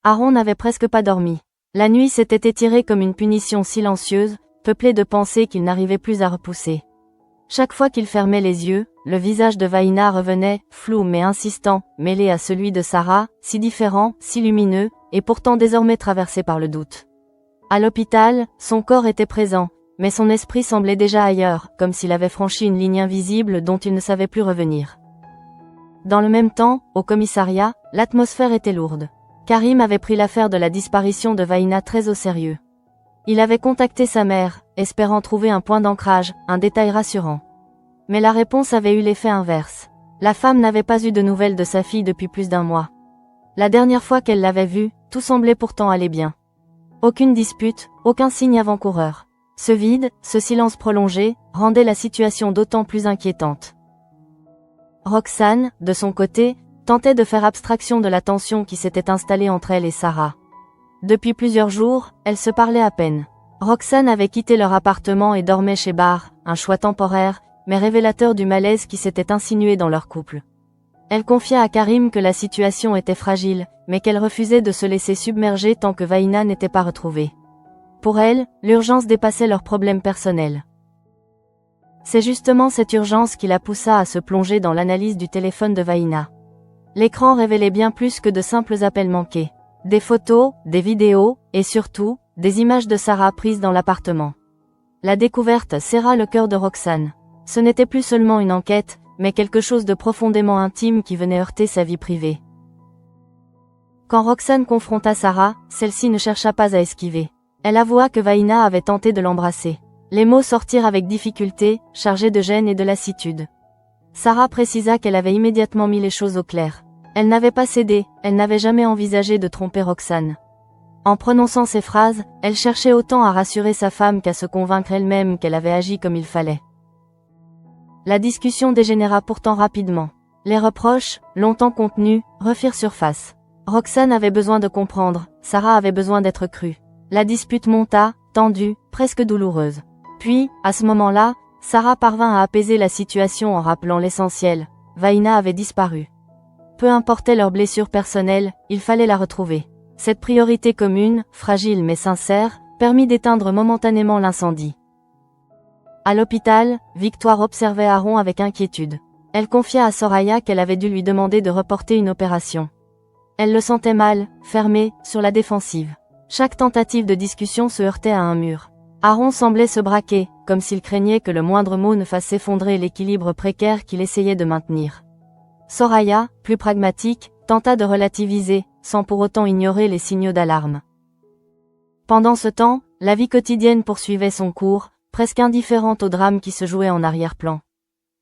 Aaron n'avait presque pas dormi. La nuit s'était étirée comme une punition silencieuse, peuplée de pensées qu'il n'arrivait plus à repousser. Chaque fois qu'il fermait les yeux, le visage de Vaïna revenait, flou mais insistant, mêlé à celui de Sarah, si différent, si lumineux, et pourtant désormais traversé par le doute. À l'hôpital, son corps était présent, mais son esprit semblait déjà ailleurs, comme s'il avait franchi une ligne invisible dont il ne savait plus revenir. Dans le même temps, au commissariat, l'atmosphère était lourde. Karim avait pris l'affaire de la disparition de Vaïna très au sérieux. Il avait contacté sa mère, espérant trouver un point d'ancrage, un détail rassurant. Mais la réponse avait eu l'effet inverse. La femme n'avait pas eu de nouvelles de sa fille depuis plus d'1 mois. La dernière fois qu'elle l'avait vue, tout semblait pourtant aller bien. Aucune dispute, aucun signe avant-coureur. Ce vide, ce silence prolongé, rendait la situation d'autant plus inquiétante. Roxane, de son côté, tentait de faire abstraction de la tension qui s'était installée entre elle et Sarah. Depuis plusieurs jours, elles se parlaient à peine. Roxane avait quitté leur appartement et dormait chez Bar, un choix temporaire, mais révélateur du malaise qui s'était insinué dans leur couple. Elle confia à Karim que la situation était fragile, mais qu'elle refusait de se laisser submerger tant que Vaïna n'était pas retrouvée. Pour elle, l'urgence dépassait leurs problèmes personnels. C'est justement cette urgence qui la poussa à se plonger dans l'analyse du téléphone de Vaïna. L'écran révélait bien plus que de simples appels manqués. Des photos, des vidéos, et surtout, des images de Sarah prises dans l'appartement. La découverte serra le cœur de Roxane. Ce n'était plus seulement une enquête, mais quelque chose de profondément intime qui venait heurter sa vie privée. Quand Roxane confronta Sarah, celle-ci ne chercha pas à esquiver. Elle avoua que Vaïna avait tenté de l'embrasser. Les mots sortirent avec difficulté, chargés de gêne et de lassitude. Sarah précisa qu'elle avait immédiatement mis les choses au clair. Elle n'avait pas cédé, elle n'avait jamais envisagé de tromper Roxane. En prononçant ces phrases, elle cherchait autant à rassurer sa femme qu'à se convaincre elle-même qu'elle avait agi comme il fallait. La discussion dégénéra pourtant rapidement. Les reproches, longtemps contenus, refirent surface. Roxane avait besoin de comprendre, Sarah avait besoin d'être crue. La dispute monta, tendue, presque douloureuse. Puis, à ce moment-là, Sarah parvint à apaiser la situation en rappelant l'essentiel. Vaïna avait disparu. Peu importait leurs blessures personnelles, il fallait la retrouver. Cette priorité commune, fragile mais sincère, permit d'éteindre momentanément l'incendie. À l'hôpital, Victoire observait Aaron avec inquiétude. Elle confia à Soraya qu'elle avait dû lui demander de reporter une opération. Elle le sentait mal, fermé, sur la défensive. Chaque tentative de discussion se heurtait à un mur. Aaron semblait se braquer, comme s'il craignait que le moindre mot ne fasse s'effondrer l'équilibre précaire qu'il essayait de maintenir. Soraya, plus pragmatique, tenta de relativiser, sans pour autant ignorer les signaux d'alarme. Pendant ce temps, la vie quotidienne poursuivait son cours, presque indifférente au drame qui se jouait en arrière-plan.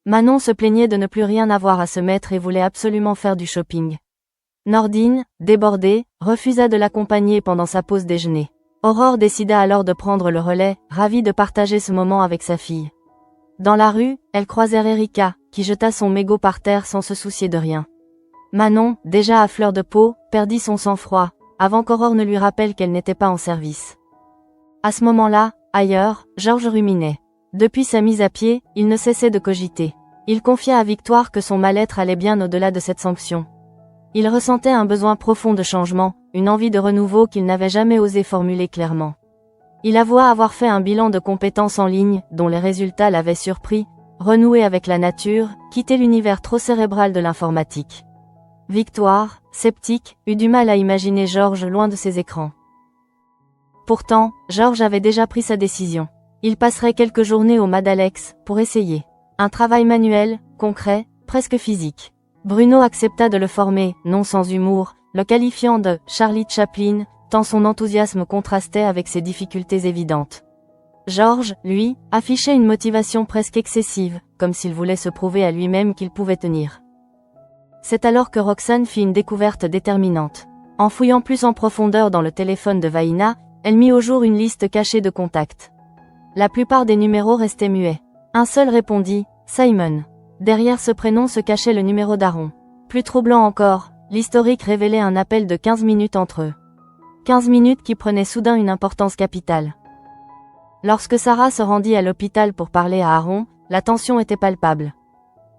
Manon se plaignait de ne plus rien avoir à se mettre et voulait absolument faire du shopping. Nordine, débordée, refusa de l'accompagner pendant sa pause déjeuner. Aurore décida alors de prendre le relais, ravie de partager ce moment avec sa fille. Dans la rue, elle croisèrent Erika, qui jeta son mégot par terre sans se soucier de rien. Manon, déjà à fleur de peau, perdit son sang-froid, avant qu'Aurore ne lui rappelle qu'elle n'était pas en service. À ce moment-là, ailleurs, Georges ruminait. Depuis sa mise à pied, il ne cessait de cogiter. Il confia à Victoire que son mal-être allait bien au-delà de cette sanction. Il ressentait un besoin profond de changement, une envie de renouveau qu'il n'avait jamais osé formuler clairement. Il avoua avoir fait un bilan de compétences en ligne, dont les résultats l'avaient surpris, renouer avec la nature, quitter l'univers trop cérébral de l'informatique. Victoire, sceptique, eut du mal à imaginer Georges loin de ses écrans. Pourtant, Georges avait déjà pris sa décision. Il passerait quelques journées au Madalex, pour essayer. Un travail manuel, concret, presque physique. Bruno accepta de le former, non sans humour, le qualifiant de « Charlie Chaplin », tant son enthousiasme contrastait avec ses difficultés évidentes. Georges, lui, affichait une motivation presque excessive, comme s'il voulait se prouver à lui-même qu'il pouvait tenir. C'est alors que Roxane fit une découverte déterminante. En fouillant plus en profondeur dans le téléphone de Vaïna, elle mit au jour une liste cachée de contacts. La plupart des numéros restaient muets. Un seul répondit, Simon. Derrière ce prénom se cachait le numéro d'Aaron. Plus troublant encore, l'historique révélait un appel de 15 minutes entre eux. 15 minutes qui prenaient soudain une importance capitale. Lorsque Sarah se rendit à l'hôpital pour parler à Aaron, la tension était palpable.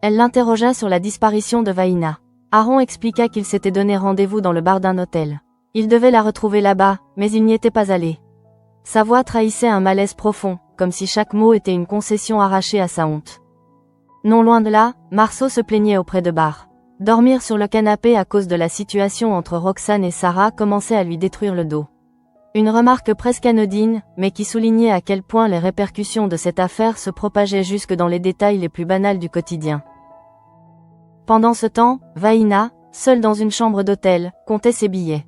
Elle l'interrogea sur la disparition de Vaïna. Aaron expliqua qu'il s'était donné rendez-vous dans le bar d'un hôtel. Il devait la retrouver là-bas, mais il n'y était pas allé. Sa voix trahissait un malaise profond, comme si chaque mot était une concession arrachée à sa honte. Non loin de là, Marceau se plaignait auprès de Barr. Dormir sur le canapé à cause de la situation entre Roxane et Sarah commençait à lui détruire le dos. Une remarque presque anodine, mais qui soulignait à quel point les répercussions de cette affaire se propageaient jusque dans les détails les plus banals du quotidien. Pendant ce temps, Vaïna, seule dans une chambre d'hôtel, comptait ses billets.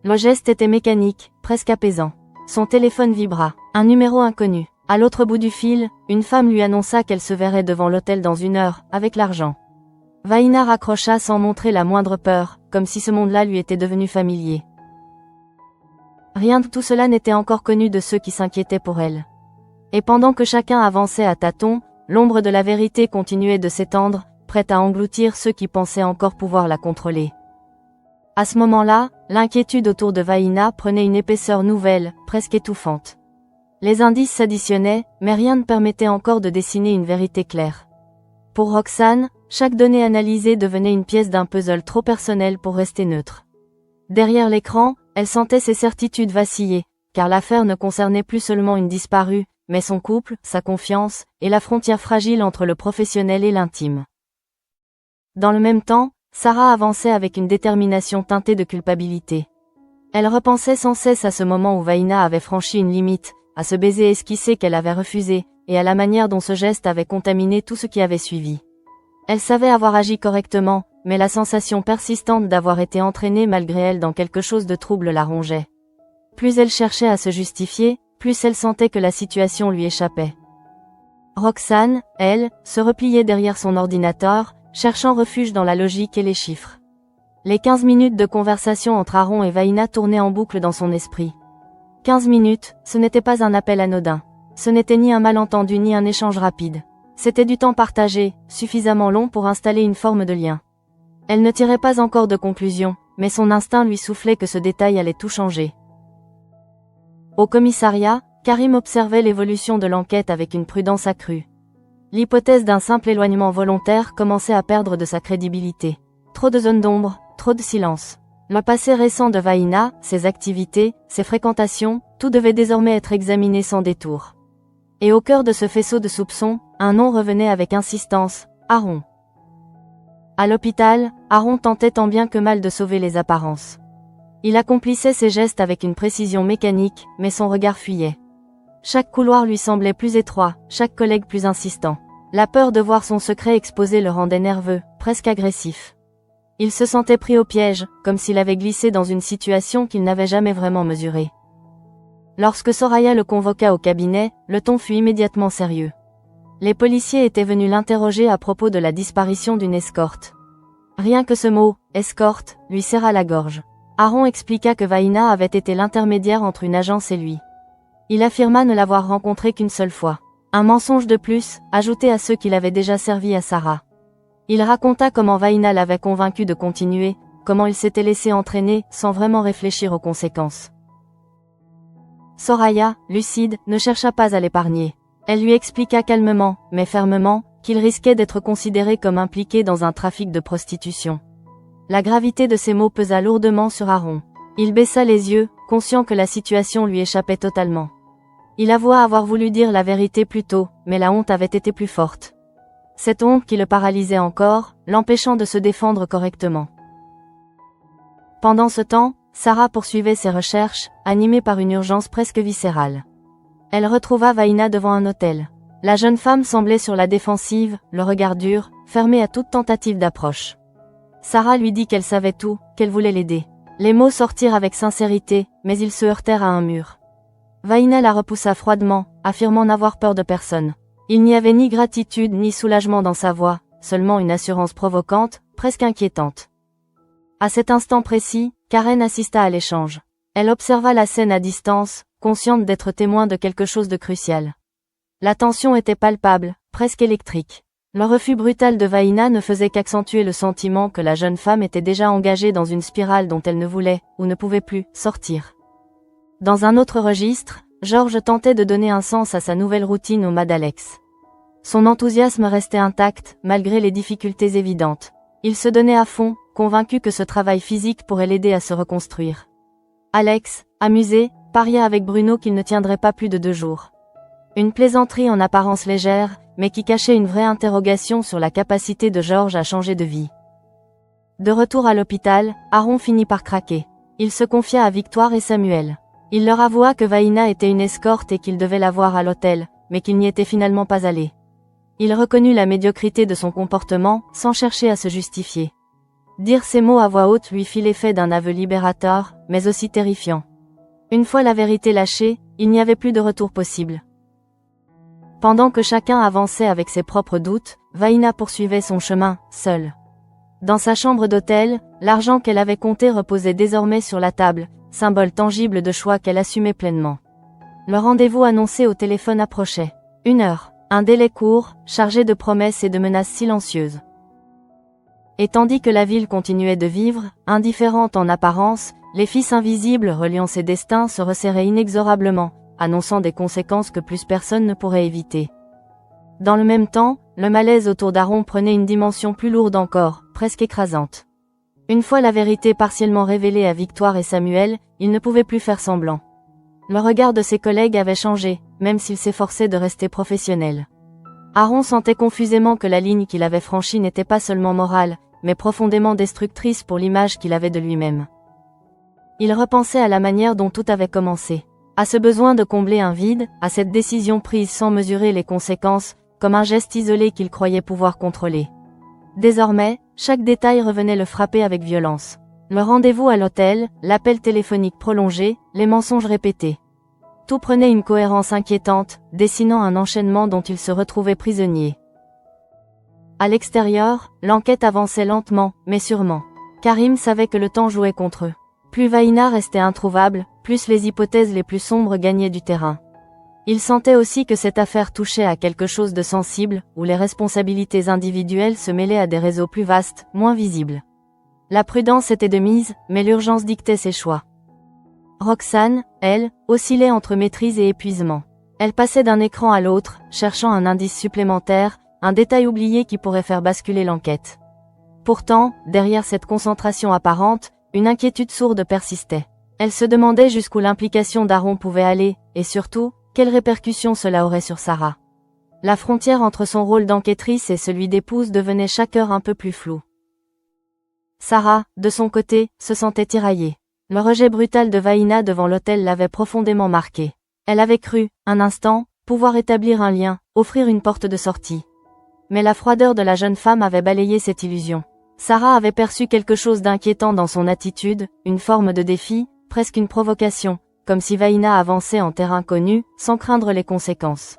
Le geste était mécanique, presque apaisant. Son téléphone vibra. Un numéro inconnu. À l'autre bout du fil, une femme lui annonça qu'elle se verrait devant l'hôtel dans 1 heure, avec l'argent. Vaïna raccrocha sans montrer la moindre peur, comme si ce monde-là lui était devenu familier. Rien de tout cela n'était encore connu de ceux qui s'inquiétaient pour elle. Et pendant que chacun avançait à tâtons, l'ombre de la vérité continuait de s'étendre, prête à engloutir ceux qui pensaient encore pouvoir la contrôler. À ce moment-là, l'inquiétude autour de Vaïna prenait une épaisseur nouvelle, presque étouffante. Les indices s'additionnaient, mais rien ne permettait encore de dessiner une vérité claire. Pour Roxane, chaque donnée analysée devenait une pièce d'un puzzle trop personnel pour rester neutre. Derrière l'écran, elle sentait ses certitudes vaciller, car l'affaire ne concernait plus seulement une disparue, mais son couple, sa confiance, et la frontière fragile entre le professionnel et l'intime. Dans le même temps, Sarah avançait avec une détermination teintée de culpabilité. Elle repensait sans cesse à ce moment où Vaïna avait franchi une limite, à ce baiser esquissé qu'elle avait refusé, et à la manière dont ce geste avait contaminé tout ce qui avait suivi. Elle savait avoir agi correctement, mais la sensation persistante d'avoir été entraînée malgré elle dans quelque chose de trouble la rongeait. Plus elle cherchait à se justifier, plus elle sentait que la situation lui échappait. Roxane, elle, se repliait derrière son ordinateur, cherchant refuge dans la logique et les chiffres. Les 15 minutes de conversation entre Aaron et Vaïna tournaient en boucle dans son esprit. 15 minutes, ce n'était pas un appel anodin. Ce n'était ni un malentendu ni un échange rapide. C'était du temps partagé, suffisamment long pour installer une forme de lien. Elle ne tirait pas encore de conclusion, mais son instinct lui soufflait que ce détail allait tout changer. Au commissariat, Karim observait l'évolution de l'enquête avec une prudence accrue. L'hypothèse d'un simple éloignement volontaire commençait à perdre de sa crédibilité. Trop de zones d'ombre, trop de silence. Le passé récent de Vaïna, ses activités, ses fréquentations, tout devait désormais être examiné sans détour. Et au cœur de ce faisceau de soupçons, un nom revenait avec insistance, Aaron. À l'hôpital, Aaron tentait tant bien que mal de sauver les apparences. Il accomplissait ses gestes avec une précision mécanique, mais son regard fuyait. Chaque couloir lui semblait plus étroit, chaque collègue plus insistant. La peur de voir son secret exposé le rendait nerveux, presque agressif. Il se sentait pris au piège, comme s'il avait glissé dans une situation qu'il n'avait jamais vraiment mesurée. Lorsque Soraya le convoqua au cabinet, le ton fut immédiatement sérieux. Les policiers étaient venus l'interroger à propos de la disparition d'une escorte. Rien que ce mot, escorte, lui serra la gorge. Aaron expliqua que Vaïna avait été l'intermédiaire entre une agence et lui. Il affirma ne l'avoir rencontrée qu'une seule fois. Un mensonge de plus, ajouté à ceux qu'il avait déjà servi à Sarah. Il raconta comment Vaïna l'avait convaincu de continuer, comment il s'était laissé entraîner, sans vraiment réfléchir aux conséquences. Soraya, lucide, ne chercha pas à l'épargner. Elle lui expliqua calmement, mais fermement, qu'il risquait d'être considéré comme impliqué dans un trafic de prostitution. La gravité de ces mots pesa lourdement sur Aaron. Il baissa les yeux, conscient que la situation lui échappait totalement. Il avoua avoir voulu dire la vérité plus tôt, mais la honte avait été plus forte. Cette honte qui le paralysait encore, l'empêchant de se défendre correctement. Pendant ce temps, Sarah poursuivait ses recherches, animée par une urgence presque viscérale. Elle retrouva Vaïna devant un hôtel. La jeune femme semblait sur la défensive, le regard dur, fermée à toute tentative d'approche. Sarah lui dit qu'elle savait tout, qu'elle voulait l'aider. Les mots sortirent avec sincérité, mais ils se heurtèrent à un mur. Vaïna la repoussa froidement, affirmant n'avoir peur de personne. Il n'y avait ni gratitude ni soulagement dans sa voix, seulement une assurance provocante, presque inquiétante. À cet instant précis, Karen assista à l'échange. Elle observa la scène à distance, consciente d'être témoin de quelque chose de crucial. La tension était palpable, presque électrique. Le refus brutal de Vaïna ne faisait qu'accentuer le sentiment que la jeune femme était déjà engagée dans une spirale dont elle ne voulait, ou ne pouvait plus, sortir. Dans un autre registre, Georges tentait de donner un sens à sa nouvelle routine au Madalex. Son enthousiasme restait intact, malgré les difficultés évidentes. Il se donnait à fond, convaincu que ce travail physique pourrait l'aider à se reconstruire. Alex, amusé, paria avec Bruno qu'il ne tiendrait pas plus de 2 jours. Une plaisanterie en apparence légère, mais qui cachait une vraie interrogation sur la capacité de Georges à changer de vie. De retour à l'hôpital, Aaron finit par craquer. Il se confia à Victoire et Samuel. Il leur avoua que Vaïna était une escorte et qu'il devait la voir à l'hôtel, mais qu'il n'y était finalement pas allé. Il reconnut la médiocrité de son comportement, sans chercher à se justifier. Dire ces mots à voix haute lui fit l'effet d'un aveu libérateur, mais aussi terrifiant. Une fois la vérité lâchée, il n'y avait plus de retour possible. Pendant que chacun avançait avec ses propres doutes, Vaïna poursuivait son chemin, seule. Dans sa chambre d'hôtel, l'argent qu'elle avait compté reposait désormais sur la table, symbole tangible de choix qu'elle assumait pleinement. Le rendez-vous annoncé au téléphone approchait. 1 heure. Un délai court, chargé de promesses et de menaces silencieuses. Et tandis que la ville continuait de vivre, indifférente en apparence, les fils invisibles reliant ses destins se resserraient inexorablement, annonçant des conséquences que plus personne ne pourrait éviter. Dans le même temps, le malaise autour d'Aaron prenait une dimension plus lourde encore, presque écrasante. Une fois la vérité partiellement révélée à Victoire et Samuel, il ne pouvait plus faire semblant. Le regard de ses collègues avait changé, même s'il s'efforçait de rester professionnel. Aaron sentait confusément que la ligne qu'il avait franchie n'était pas seulement morale, mais profondément destructrice pour l'image qu'il avait de lui-même. Il repensait à la manière dont tout avait commencé. À ce besoin de combler un vide, à cette décision prise sans mesurer les conséquences, comme un geste isolé qu'il croyait pouvoir contrôler. Désormais, chaque détail revenait le frapper avec violence. Le rendez-vous à l'hôtel, l'appel téléphonique prolongé, les mensonges répétés. Tout prenait une cohérence inquiétante, dessinant un enchaînement dont il se retrouvait prisonnier. À l'extérieur, l'enquête avançait lentement, mais sûrement. Karim savait que le temps jouait contre eux. Plus Vaïna restait introuvable, plus les hypothèses les plus sombres gagnaient du terrain. Il sentait aussi que cette affaire touchait à quelque chose de sensible, où les responsabilités individuelles se mêlaient à des réseaux plus vastes, moins visibles. La prudence était de mise, mais l'urgence dictait ses choix. Roxane, elle, oscillait entre maîtrise et épuisement. Elle passait d'un écran à l'autre, cherchant un indice supplémentaire, un détail oublié qui pourrait faire basculer l'enquête. Pourtant, derrière cette concentration apparente, une inquiétude sourde persistait. Elle se demandait jusqu'où l'implication d'Aaron pouvait aller, et surtout, quelles répercussions cela aurait sur Sarah. La frontière entre son rôle d'enquêtrice et celui d'épouse devenait chaque heure un peu plus floue. Sarah, de son côté, se sentait tiraillée. Le rejet brutal de Vaïna devant l'hôtel l'avait profondément marquée. Elle avait cru, un instant, pouvoir établir un lien, offrir une porte de sortie. Mais la froideur de la jeune femme avait balayé cette illusion. Sarah avait perçu quelque chose d'inquiétant dans son attitude, une forme de défi, presque une provocation, comme si Vaïna avançait en terrain connu, sans craindre les conséquences.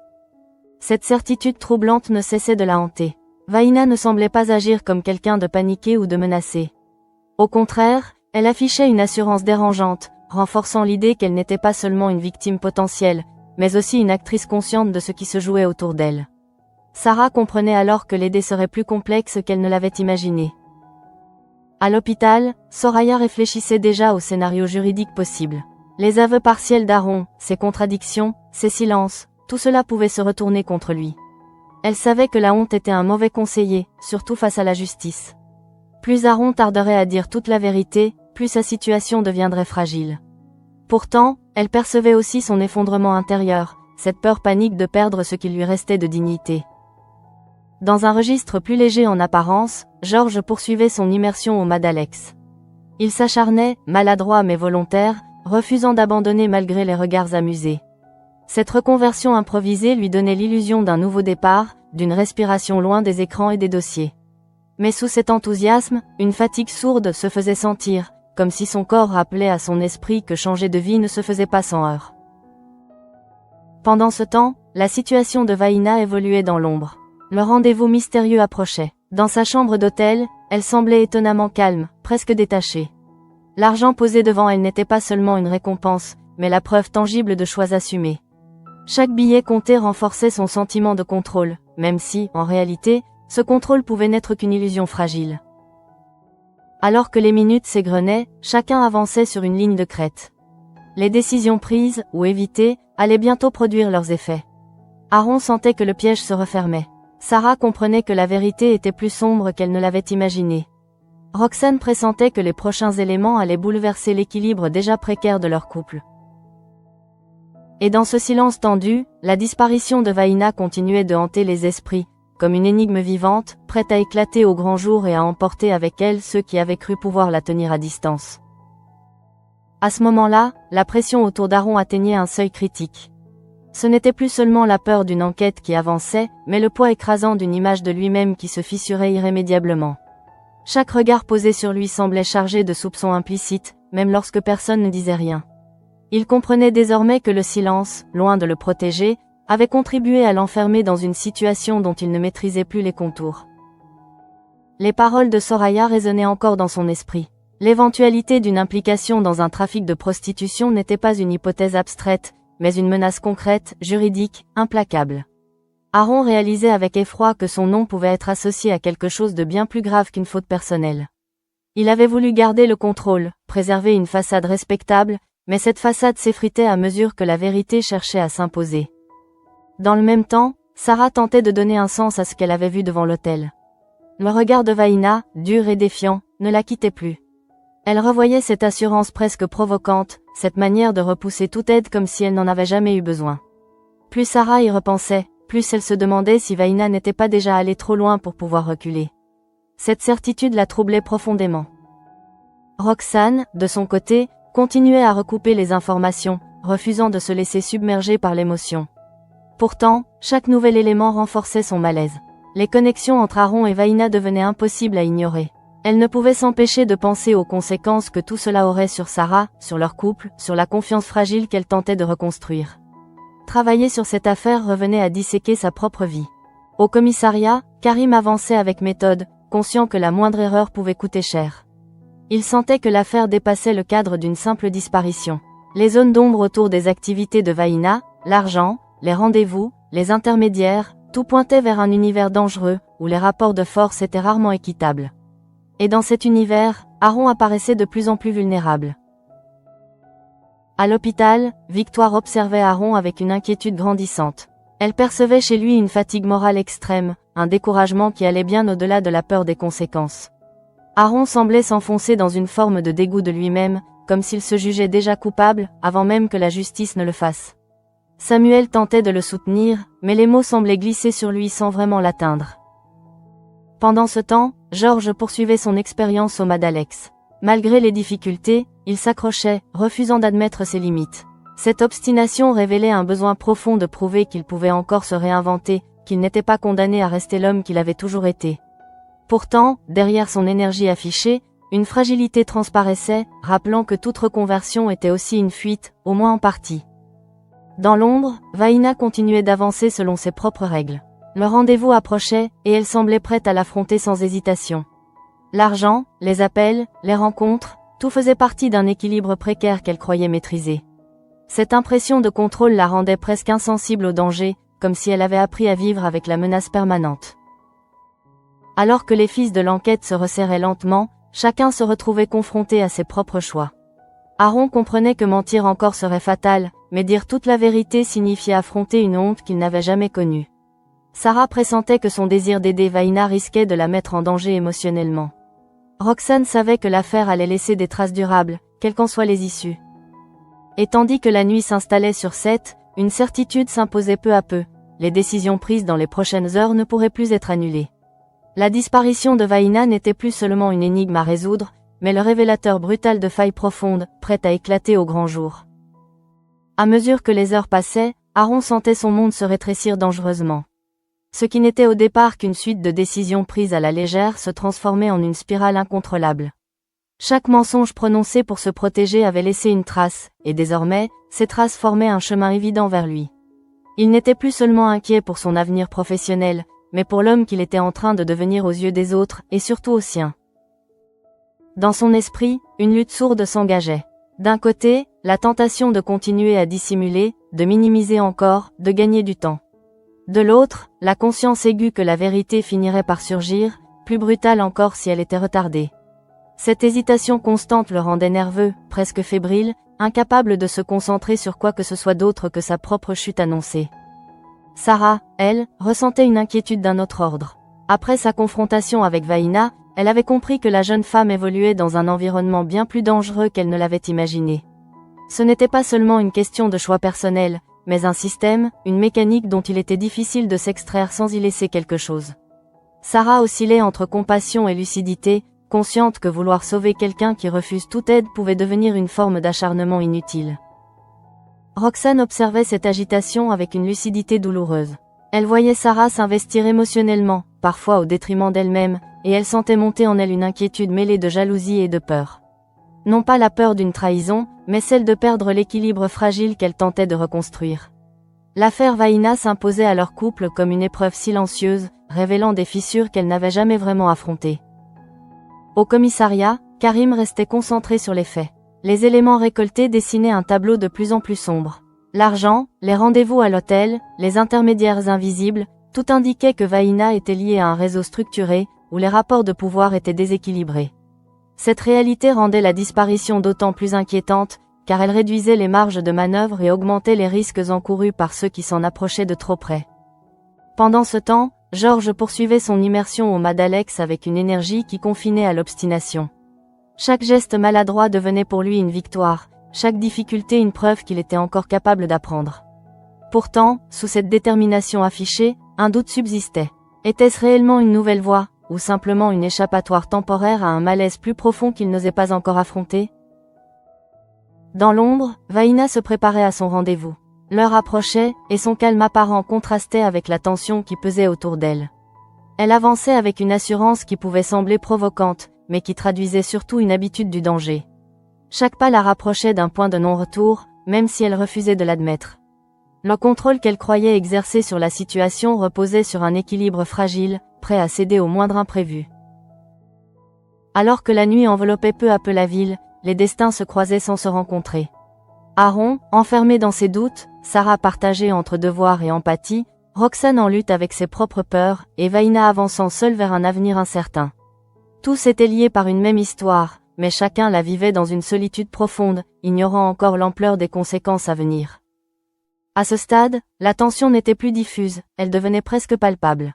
Cette certitude troublante ne cessait de la hanter. Vaïna ne semblait pas agir comme quelqu'un de paniqué ou de menacé. Au contraire, elle affichait une assurance dérangeante, renforçant l'idée qu'elle n'était pas seulement une victime potentielle, mais aussi une actrice consciente de ce qui se jouait autour d'elle. Sarah comprenait alors que l'aider serait plus complexe qu'elle ne l'avait imaginé. À l'hôpital, Soraya réfléchissait déjà au scénario juridique possible. Les aveux partiels d'Aaron, ses contradictions, ses silences, tout cela pouvait se retourner contre lui. Elle savait que la honte était un mauvais conseiller, surtout face à la justice. Plus Aaron tarderait à dire toute la vérité, plus sa situation deviendrait fragile. Pourtant, elle percevait aussi son effondrement intérieur, cette peur panique de perdre ce qui lui restait de dignité. Dans un registre plus léger en apparence, Georges poursuivait son immersion au Mad Alex. Il s'acharnait, maladroit mais volontaire, refusant d'abandonner malgré les regards amusés. Cette reconversion improvisée lui donnait l'illusion d'un nouveau départ, d'une respiration loin des écrans et des dossiers. Mais sous cet enthousiasme, une fatigue sourde se faisait sentir, comme si son corps rappelait à son esprit que changer de vie ne se faisait pas sans heurts. Pendant ce temps, la situation de Vaïna évoluait dans l'ombre. Le rendez-vous mystérieux approchait. Dans sa chambre d'hôtel, elle semblait étonnamment calme, presque détachée. L'argent posé devant elle n'était pas seulement une récompense, mais la preuve tangible de choix assumés. Chaque billet compté renforçait son sentiment de contrôle, même si, en réalité, ce contrôle pouvait n'être qu'une illusion fragile. Alors que les minutes s'égrenaient, chacun avançait sur une ligne de crête. Les décisions prises, ou évitées, allaient bientôt produire leurs effets. Aaron sentait que le piège se refermait. Sarah comprenait que la vérité était plus sombre qu'elle ne l'avait imaginé. Roxane pressentait que les prochains éléments allaient bouleverser l'équilibre déjà précaire de leur couple. Et dans ce silence tendu, la disparition de Vaïna continuait de hanter les esprits, comme une énigme vivante, prête à éclater au grand jour et à emporter avec elle ceux qui avaient cru pouvoir la tenir à distance. À ce moment-là, la pression autour d'Aaron atteignait un seuil critique. Ce n'était plus seulement la peur d'une enquête qui avançait, mais le poids écrasant d'une image de lui-même qui se fissurait irrémédiablement. Chaque regard posé sur lui semblait chargé de soupçons implicites, même lorsque personne ne disait rien. Il comprenait désormais que le silence, loin de le protéger, avait contribué à l'enfermer dans une situation dont il ne maîtrisait plus les contours. Les paroles de Soraya résonnaient encore dans son esprit. L'éventualité d'une implication dans un trafic de prostitution n'était pas une hypothèse abstraite, mais une menace concrète, juridique, implacable. Aaron réalisait avec effroi que son nom pouvait être associé à quelque chose de bien plus grave qu'une faute personnelle. Il avait voulu garder le contrôle, préserver une façade respectable, mais cette façade s'effritait à mesure que la vérité cherchait à s'imposer. Dans le même temps, Sarah tentait de donner un sens à ce qu'elle avait vu devant l'hôtel. Le regard de Vaïna, dur et défiant, ne la quittait plus. Elle revoyait cette assurance presque provocante, cette manière de repousser toute aide comme si elle n'en avait jamais eu besoin. Plus Sarah y repensait, plus elle se demandait si Vaïna n'était pas déjà allée trop loin pour pouvoir reculer. Cette certitude la troublait profondément. Roxane, de son côté, continuait à recouper les informations, refusant de se laisser submerger par l'émotion. Pourtant, chaque nouvel élément renforçait son malaise. Les connexions entre Aaron et Vaïna devenaient impossibles à ignorer. Elle ne pouvait s'empêcher de penser aux conséquences que tout cela aurait sur Sarah, sur leur couple, sur la confiance fragile qu'elle tentait de reconstruire. Travailler sur cette affaire revenait à disséquer sa propre vie. Au commissariat, Karim avançait avec méthode, conscient que la moindre erreur pouvait coûter cher. Il sentait que l'affaire dépassait le cadre d'une simple disparition. Les zones d'ombre autour des activités de Vaïna, l'argent, les rendez-vous, les intermédiaires, tout pointait vers un univers dangereux, où les rapports de force étaient rarement équitables. Et dans cet univers, Aaron apparaissait de plus en plus vulnérable. À l'hôpital, Victoire observait Aaron avec une inquiétude grandissante. Elle percevait chez lui une fatigue morale extrême, un découragement qui allait bien au-delà de la peur des conséquences. Aaron semblait s'enfoncer dans une forme de dégoût de lui-même, comme s'il se jugeait déjà coupable, avant même que la justice ne le fasse. Samuel tentait de le soutenir, mais les mots semblaient glisser sur lui sans vraiment l'atteindre. Pendant ce temps, Georges poursuivait son expérience au Madalex. Malgré les difficultés, il s'accrochait, refusant d'admettre ses limites. Cette obstination révélait un besoin profond de prouver qu'il pouvait encore se réinventer, qu'il n'était pas condamné à rester l'homme qu'il avait toujours été. Pourtant, derrière son énergie affichée, une fragilité transparaissait, rappelant que toute reconversion était aussi une fuite, au moins en partie. Dans l'ombre, Vaïna continuait d'avancer selon ses propres règles. Le rendez-vous approchait, et elle semblait prête à l'affronter sans hésitation. L'argent, les appels, les rencontres, tout faisait partie d'un équilibre précaire qu'elle croyait maîtriser. Cette impression de contrôle la rendait presque insensible au danger, comme si elle avait appris à vivre avec la menace permanente. Alors que les fils de l'enquête se resserraient lentement, chacun se retrouvait confronté à ses propres choix. Aaron comprenait que mentir encore serait fatal, mais dire toute la vérité signifiait affronter une honte qu'il n'avait jamais connue. Sarah pressentait que son désir d'aider Vaïna risquait de la mettre en danger émotionnellement. Roxane savait que l'affaire allait laisser des traces durables, quelles qu'en soient les issues. Et tandis que la nuit s'installait sur Sète, une certitude s'imposait peu à peu. Les décisions prises dans les prochaines heures ne pourraient plus être annulées. La disparition de Vaïna n'était plus seulement une énigme à résoudre, mais le révélateur brutal de failles profondes, prêtes à éclater au grand jour. À mesure que les heures passaient, Aaron sentait son monde se rétrécir dangereusement. Ce qui n'était au départ qu'une suite de décisions prises à la légère se transformait en une spirale incontrôlable. Chaque mensonge prononcé pour se protéger avait laissé une trace, et désormais, ces traces formaient un chemin évident vers lui. Il n'était plus seulement inquiet pour son avenir professionnel, mais pour l'homme qu'il était en train de devenir aux yeux des autres, et surtout aux siens. Dans son esprit, une lutte sourde s'engageait. D'un côté, la tentation de continuer à dissimuler, de minimiser encore, de gagner du temps. De l'autre, la conscience aiguë que la vérité finirait par surgir, plus brutale encore si elle était retardée. Cette hésitation constante le rendait nerveux, presque fébrile, incapable de se concentrer sur quoi que ce soit d'autre que sa propre chute annoncée. Sarah, elle, ressentait une inquiétude d'un autre ordre. Après sa confrontation avec Vaïna, Elle avait compris que la jeune femme évoluait dans un environnement bien plus dangereux qu'elle ne l'avait imaginé. Ce n'était pas seulement une question de choix personnel, mais un système, une mécanique dont il était difficile de s'extraire sans y laisser quelque chose. Sarah oscillait entre compassion et lucidité, consciente que vouloir sauver quelqu'un qui refuse toute aide pouvait devenir une forme d'acharnement inutile. Roxane observait cette agitation avec une lucidité douloureuse. Elle voyait Sarah s'investir émotionnellement, parfois au détriment d'elle-même, et elle sentait monter en elle une inquiétude mêlée de jalousie et de peur. Non pas la peur d'une trahison, mais celle de perdre l'équilibre fragile qu'elle tentait de reconstruire. L'affaire Vaina s'imposait à leur couple comme une épreuve silencieuse, révélant des fissures qu'elle n'avait jamais vraiment affrontées. Au commissariat, Karim restait concentré sur les faits. Les éléments récoltés dessinaient un tableau de plus en plus sombre. L'argent, les rendez-vous à l'hôtel, les intermédiaires invisibles, tout indiquait que Vaina était liée à un réseau structuré, où les rapports de pouvoir étaient déséquilibrés. Cette réalité rendait la disparition d'autant plus inquiétante, car elle réduisait les marges de manœuvre et augmentait les risques encourus par ceux qui s'en approchaient de trop près. Pendant ce temps, Georges poursuivait son immersion au Madalex avec une énergie qui confinait à l'obstination. Chaque geste maladroit devenait pour lui une victoire, chaque difficulté une preuve qu'il était encore capable d'apprendre. Pourtant, sous cette détermination affichée, un doute subsistait. Était-ce réellement une nouvelle voie, ou simplement une échappatoire temporaire à un malaise plus profond qu'il n'osait pas encore affronter? Dans l'ombre, Vaina se préparait à son rendez-vous. L'heure approchait, et son calme apparent contrastait avec la tension qui pesait autour d'elle. Elle avançait avec une assurance qui pouvait sembler provocante, mais qui traduisait surtout une habitude du danger. Chaque pas la rapprochait d'un point de non-retour, même si elle refusait de l'admettre. Le contrôle qu'elle croyait exercer sur la situation reposait sur un équilibre fragile, prêt à céder au moindre imprévu. Alors que la nuit enveloppait peu à peu la ville, les destins se croisaient sans se rencontrer. Aaron, enfermé dans ses doutes, Sarah partagée entre devoir et empathie, Roxane en lutte avec ses propres peurs, et Vaina avançant seule vers un avenir incertain. Tous étaient liés par une même histoire, mais chacun la vivait dans une solitude profonde, ignorant encore l'ampleur des conséquences à venir. À ce stade, la tension n'était plus diffuse, elle devenait presque palpable.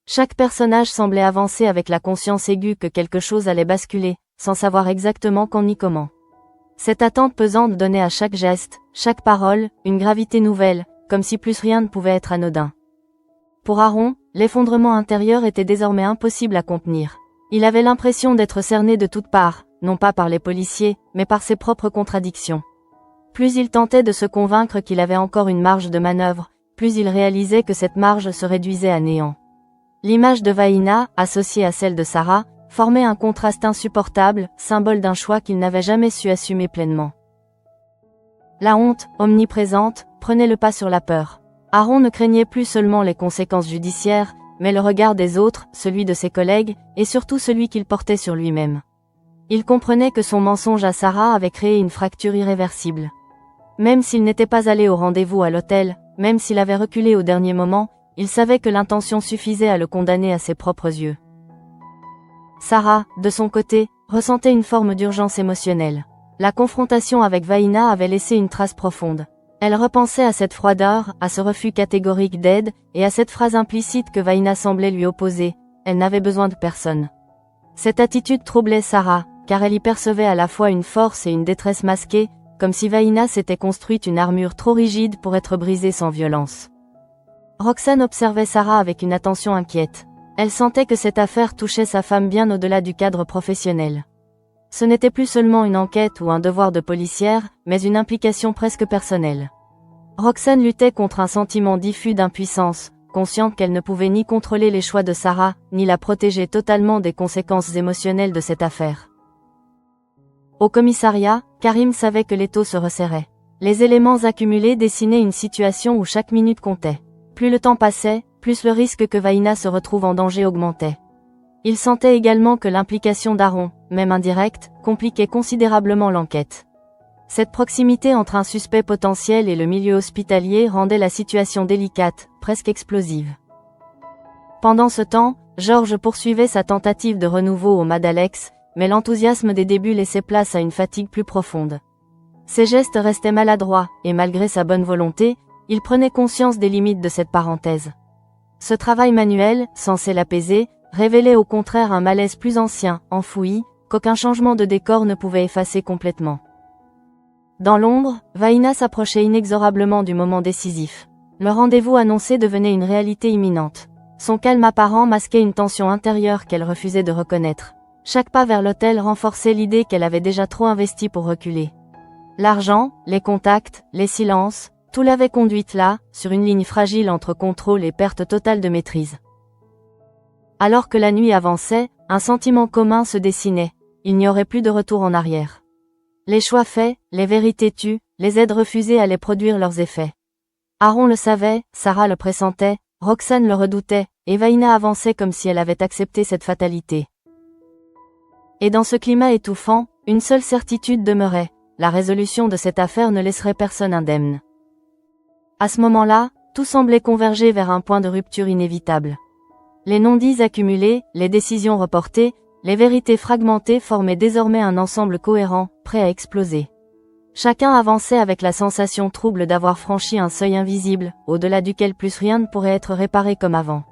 Chaque personnage semblait avancer avec la conscience aiguë que quelque chose allait basculer, sans savoir exactement quand ni comment. Cette attente pesante donnait à chaque geste, chaque parole, une gravité nouvelle, comme si plus rien ne pouvait être anodin. Pour Aaron, l'effondrement intérieur était désormais impossible à contenir. Il avait l'impression d'être cerné de toutes parts, non pas par les policiers, mais par ses propres contradictions. Plus il tentait de se convaincre qu'il avait encore une marge de manœuvre, plus il réalisait que cette marge se réduisait à néant. L'image de Vaina, associée à celle de Sarah, formait un contraste insupportable, symbole d'un choix qu'il n'avait jamais su assumer pleinement. La honte, omniprésente, prenait le pas sur la peur. Aaron ne craignait plus seulement les conséquences judiciaires, mais le regard des autres, celui de ses collègues, et surtout celui qu'il portait sur lui-même. Il comprenait que son mensonge à Sarah avait créé une fracture irréversible. Même s'il n'était pas allé au rendez-vous à l'hôtel, même s'il avait reculé au dernier moment, il savait que l'intention suffisait à le condamner à ses propres yeux. Sarah, de son côté, ressentait une forme d'urgence émotionnelle. La confrontation avec Vaina avait laissé une trace profonde. Elle repensait à cette froideur, à ce refus catégorique d'aide, et à cette phrase implicite que Vaina semblait lui opposer, elle n'avait besoin de personne. Cette attitude troublait Sarah, car elle y percevait à la fois une force et une détresse masquée, comme si Vaina s'était construite une armure trop rigide pour être brisée sans violence. Roxane observait Sarah avec une attention inquiète. Elle sentait que cette affaire touchait sa femme bien au-delà du cadre professionnel. Ce n'était plus seulement une enquête ou un devoir de policière, mais une implication presque personnelle. Roxane luttait contre un sentiment diffus d'impuissance, consciente qu'elle ne pouvait ni contrôler les choix de Sarah, ni la protéger totalement des conséquences émotionnelles de cette affaire. Au commissariat, Karim savait que l'étau se resserrait. Les éléments accumulés dessinaient une situation où chaque minute comptait. Plus le temps passait, plus le risque que Vaina se retrouve en danger augmentait. Il sentait également que l'implication d'Aaron, même indirecte, compliquait considérablement l'enquête. Cette proximité entre un suspect potentiel et le milieu hospitalier rendait la situation délicate, presque explosive. Pendant ce temps, Georges poursuivait sa tentative de renouveau au Madalex, mais l'enthousiasme des débuts laissait place à une fatigue plus profonde. Ses gestes restaient maladroits, et malgré sa bonne volonté, il prenait conscience des limites de cette parenthèse. Ce travail manuel, censé l'apaiser, révélait au contraire un malaise plus ancien, enfoui, qu'aucun changement de décor ne pouvait effacer complètement. Dans l'ombre, Vaïna s'approchait inexorablement du moment décisif. Le rendez-vous annoncé devenait une réalité imminente. Son calme apparent masquait une tension intérieure qu'elle refusait de reconnaître. Chaque pas vers l'hôtel renforçait l'idée qu'elle avait déjà trop investi pour reculer. L'argent, les contacts, les silences, tout l'avait conduite là, sur une ligne fragile entre contrôle et perte totale de maîtrise. Alors que la nuit avançait, un sentiment commun se dessinait. Il n'y aurait plus de retour en arrière. Les choix faits, les vérités tues, les aides refusées allaient produire leurs effets. Aaron le savait, Sarah le pressentait, Roxane le redoutait, et Vaïna avançait comme si elle avait accepté cette fatalité. Et dans ce climat étouffant, une seule certitude demeurait, la résolution de cette affaire ne laisserait personne indemne. À ce moment-là, tout semblait converger vers un point de rupture inévitable. Les non-dits accumulés, les décisions reportées, les vérités fragmentées formaient désormais un ensemble cohérent, prêt à exploser. Chacun avançait avec la sensation trouble d'avoir franchi un seuil invisible, au-delà duquel plus rien ne pourrait être réparé comme avant.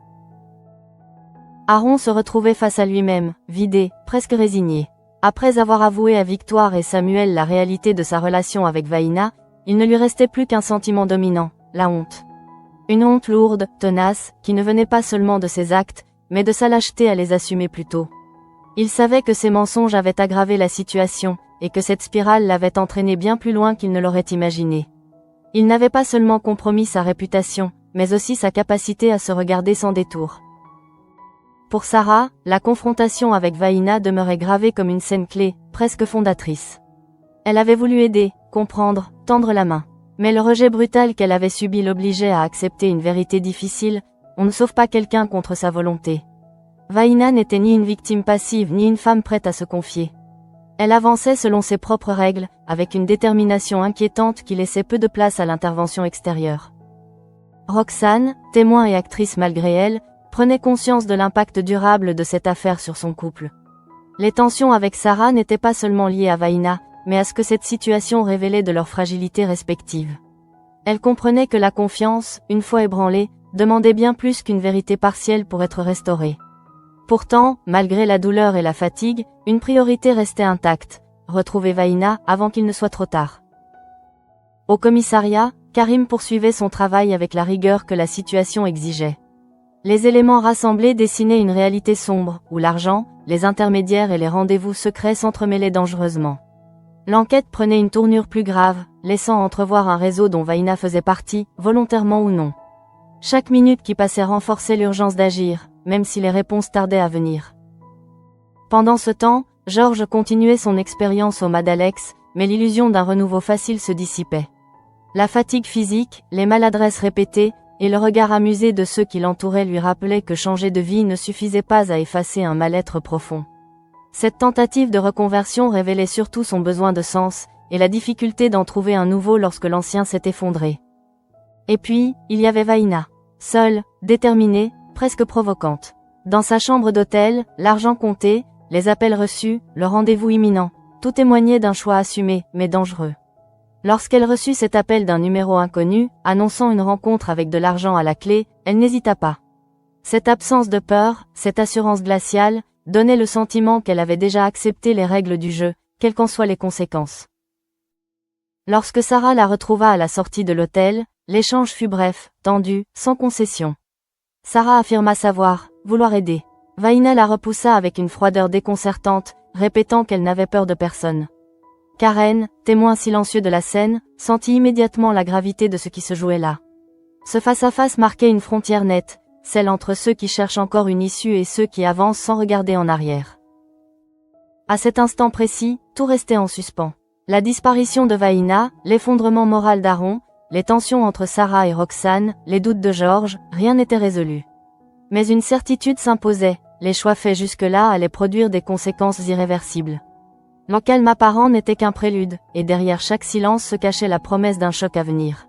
Aaron se retrouvait face à lui-même, vidé, presque résigné. Après avoir avoué à Victoire et Samuel la réalité de sa relation avec Vaïna, il ne lui restait plus qu'un sentiment dominant, la honte. Une honte lourde, tenace, qui ne venait pas seulement de ses actes, mais de sa lâcheté à les assumer plus tôt. Il savait que ses mensonges avaient aggravé la situation, et que cette spirale l'avait entraîné bien plus loin qu'il ne l'aurait imaginé. Il n'avait pas seulement compromis sa réputation, mais aussi sa capacité à se regarder sans détour. Pour Sarah, la confrontation avec Vaïna demeurait gravée comme une scène clé, presque fondatrice. Elle avait voulu aider, comprendre, tendre la main. Mais le rejet brutal qu'elle avait subi l'obligeait à accepter une vérité difficile, on ne sauve pas quelqu'un contre sa volonté. Vaïna n'était ni une victime passive ni une femme prête à se confier. Elle avançait selon ses propres règles, avec une détermination inquiétante qui laissait peu de place à l'intervention extérieure. Roxane, témoin et actrice malgré elle, prenait conscience de l'impact durable de cette affaire sur son couple. Les tensions avec Sarah n'étaient pas seulement liées à Vaïna, mais à ce que cette situation révélait de leur fragilité respective. Elle comprenait que la confiance, une fois ébranlée, demandait bien plus qu'une vérité partielle pour être restaurée. Pourtant, malgré la douleur et la fatigue, une priorité restait intacte, retrouver Vaïna avant qu'il ne soit trop tard. Au commissariat, Karim poursuivait son travail avec la rigueur que la situation exigeait. Les éléments rassemblés dessinaient une réalité sombre, où l'argent, les intermédiaires et les rendez-vous secrets s'entremêlaient dangereusement. L'enquête prenait une tournure plus grave, laissant entrevoir un réseau dont Vaïna faisait partie, volontairement ou non. Chaque minute qui passait renforçait l'urgence d'agir, même si les réponses tardaient à venir. Pendant ce temps, Georges continuait son expérience au Madalex, mais l'illusion d'un renouveau facile se dissipait. La fatigue physique, les maladresses répétées, et le regard amusé de ceux qui l'entouraient lui rappelaient que changer de vie ne suffisait pas à effacer un mal-être profond. Cette tentative de reconversion révélait surtout son besoin de sens, et la difficulté d'en trouver un nouveau lorsque l'ancien s'est effondré. Et puis, il y avait Vaïna. Seule, déterminée, presque provocante. Dans sa chambre d'hôtel, l'argent compté, les appels reçus, le rendez-vous imminent, tout témoignait d'un choix assumé, mais dangereux. Lorsqu'elle reçut cet appel d'un numéro inconnu, annonçant une rencontre avec de l'argent à la clé, elle n'hésita pas. Cette absence de peur, cette assurance glaciale, donnait le sentiment qu'elle avait déjà accepté les règles du jeu, quelles qu'en soient les conséquences. Lorsque Sarah la retrouva à la sortie de l'hôtel, l'échange fut bref, tendu, sans concession. Sarah affirma savoir, vouloir aider. Vaïna la repoussa avec une froideur déconcertante, répétant qu'elle n'avait peur de personne. Karen, témoin silencieux de la scène, sentit immédiatement la gravité de ce qui se jouait là. Ce face-à-face marquait une frontière nette, celle entre ceux qui cherchent encore une issue et ceux qui avancent sans regarder en arrière. À cet instant précis, tout restait en suspens. La disparition de Vaïna, l'effondrement moral d'Aaron, les tensions entre Sarah et Roxane, les doutes de Georges, rien n'était résolu. Mais une certitude s'imposait, les choix faits jusque-là allaient produire des conséquences irréversibles. Le calme apparent n'était qu'un prélude, et derrière chaque silence se cachait la promesse d'un choc à venir.